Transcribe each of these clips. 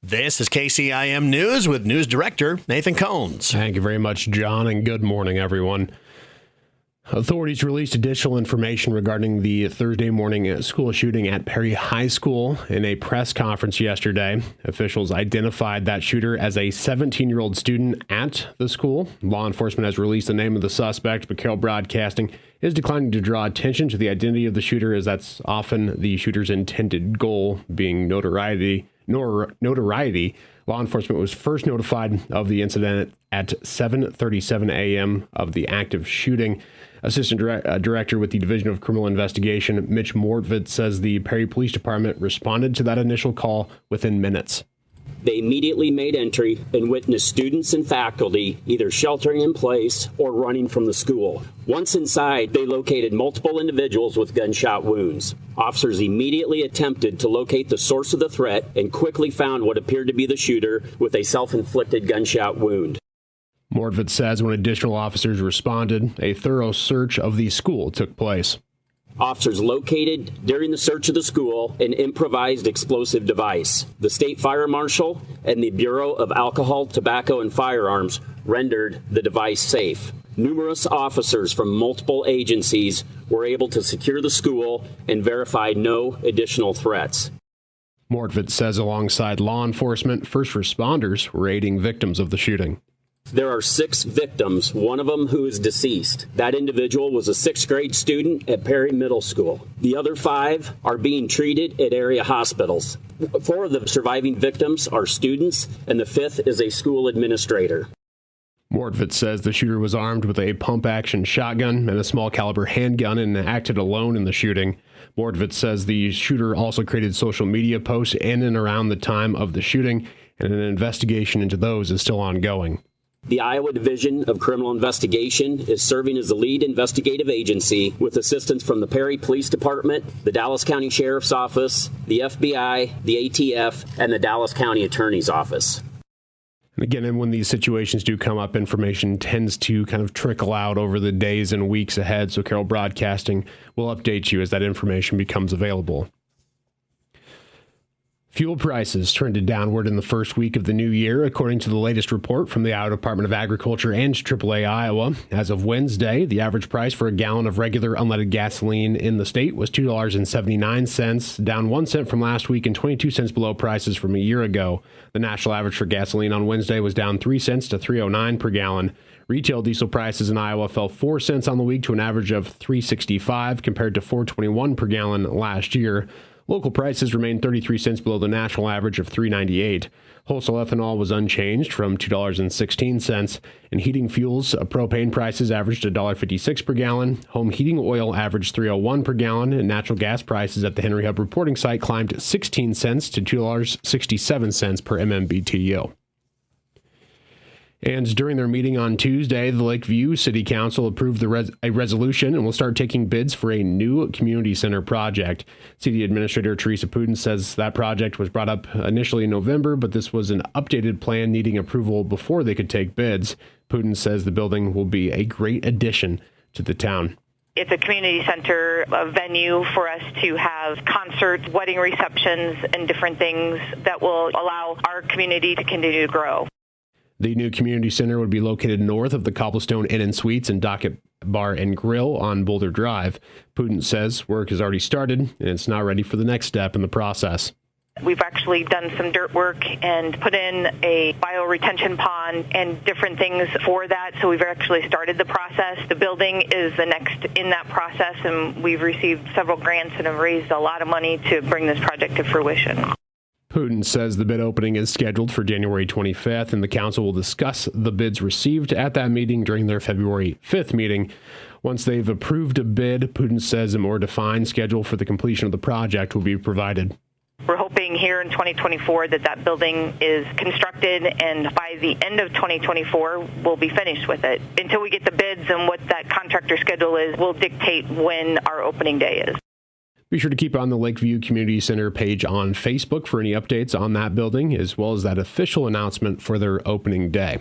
This is KCIM News with News Director Nathan Cones. Thank you very much, John, and good morning, everyone. Authorities released additional information regarding the Thursday morning school shooting at Perry High School in a press conference yesterday. Officials identified that shooter as a 17-year-old student at the school. Law enforcement has released the name of the suspect, but Carroll Broadcasting is declining to draw attention to the identity of the shooter, as that's often the shooter's intended goal, being notoriety. Law enforcement was first notified of the incident at 7:37 a.m. of the active shooting. Assistant Director with the Division of Criminal Investigation, Mitch Mortvit, says the Perry Police Department responded to that initial call within minutes. They immediately made entry and witnessed students and faculty either sheltering in place or running from the school. Once inside, they located multiple individuals with gunshot wounds. Officers immediately attempted to locate the source of the threat and quickly found what appeared to be the shooter with a self-inflicted gunshot wound. Mortvit says when additional officers responded, a thorough search of the school took place. Officers located during the search of the school an improvised explosive device. The State Fire Marshal and the Bureau of Alcohol, Tobacco, and Firearms rendered the device safe. Numerous officers from multiple agencies were able to secure the school and verify no additional threats. Mortvit says alongside law enforcement, first responders were aiding victims of the shooting. There are 6 victims, one of them who is deceased. That individual was a 6th grade student at Perry Middle School. The other 5 are being treated at area hospitals. 4 of the surviving victims are students, and the 5th is a school administrator. Mortvit says the shooter was armed with a pump-action shotgun and a small-caliber handgun and acted alone in the shooting. Mortvit says the shooter also created social media posts in and around the time of the shooting, and an investigation into those is still ongoing. The Iowa Division of Criminal Investigation is serving as the lead investigative agency with assistance from the Perry Police Department, the Dallas County Sheriff's Office, the FBI, the ATF, and the Dallas County Attorney's Office. And again, and when these situations do come up, information tends to kind of trickle out over the days and weeks ahead, so Carroll Broadcasting will update you as that information becomes available. Fuel prices trended downward in the first week of the new year, according to the latest report from the Iowa Department of Agriculture and AAA Iowa. As of Wednesday, the average price for a gallon of regular unleaded gasoline in the state was $2.79, down 1 cent from last week and 22 cents below prices from a year ago. The national average for gasoline on Wednesday was down 3 cents to $3.09 per gallon. Retail diesel prices in Iowa fell 4 cents on the week to an average of $3.65 compared to $4.21 per gallon last year. Local prices remained 33 cents below the national average of $3.98. Wholesale ethanol was unchanged from $2.16, and heating fuels, propane prices averaged $1.56 per gallon. Home heating oil averaged $3.01 per gallon, and natural gas prices at the Henry Hub reporting site climbed 16 cents to $2.67 per MMBTU. And during their meeting on Tuesday, the Lakeview City Council approved a resolution and will start taking bids for a new community center project. City Administrator Teresa Putin says that project was brought up initially in November, but this was an updated plan needing approval before they could take bids. Putin says the building will be a great addition to the town. It's a community center, a venue for us to have concerts, wedding receptions, and different things that will allow our community to continue to grow. The new community center would be located north of the Cobblestone Inn and Suites and Docket Bar and Grill on Boulder Drive. Putin says work has already started and it's now ready for the next step in the process. We've actually done some dirt work and put in a bioretention pond and different things for that. So we've actually started the process. The building is the next in that process, and we've received several grants and have raised a lot of money to bring this project to fruition. Putin says the bid opening is scheduled for January 25th, and the council will discuss the bids received at that meeting during their February 5th meeting. Once they've approved a bid, Putin says a more defined schedule for the completion of the project will be provided. We're hoping here in 2024 that building is constructed, and by the end of 2024, we'll be finished with it. Until we get the bids and what that contractor schedule is, will dictate when our opening day is. Be sure to keep on the Lakeview Community Center page on Facebook for any updates on that building, as well as that official announcement for their opening day.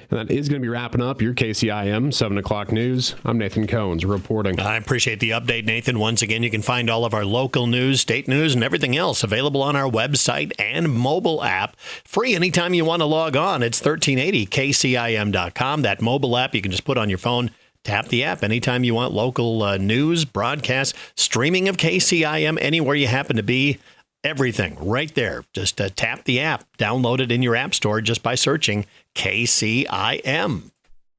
And that is going to be wrapping up your KCIM 7 o'clock news. I'm Nathan Cones reporting. I appreciate the update, Nathan. Once again, you can find all of our local news, state news, and everything else available on our website and mobile app. Free anytime you want to log on. It's 1380kcim.com. That mobile app you can just put on your phone. Tap the app anytime you want local news, broadcast, streaming of KCIM anywhere you happen to be. Everything right there. Just tap the app. Download it in your app store just by searching KCIM.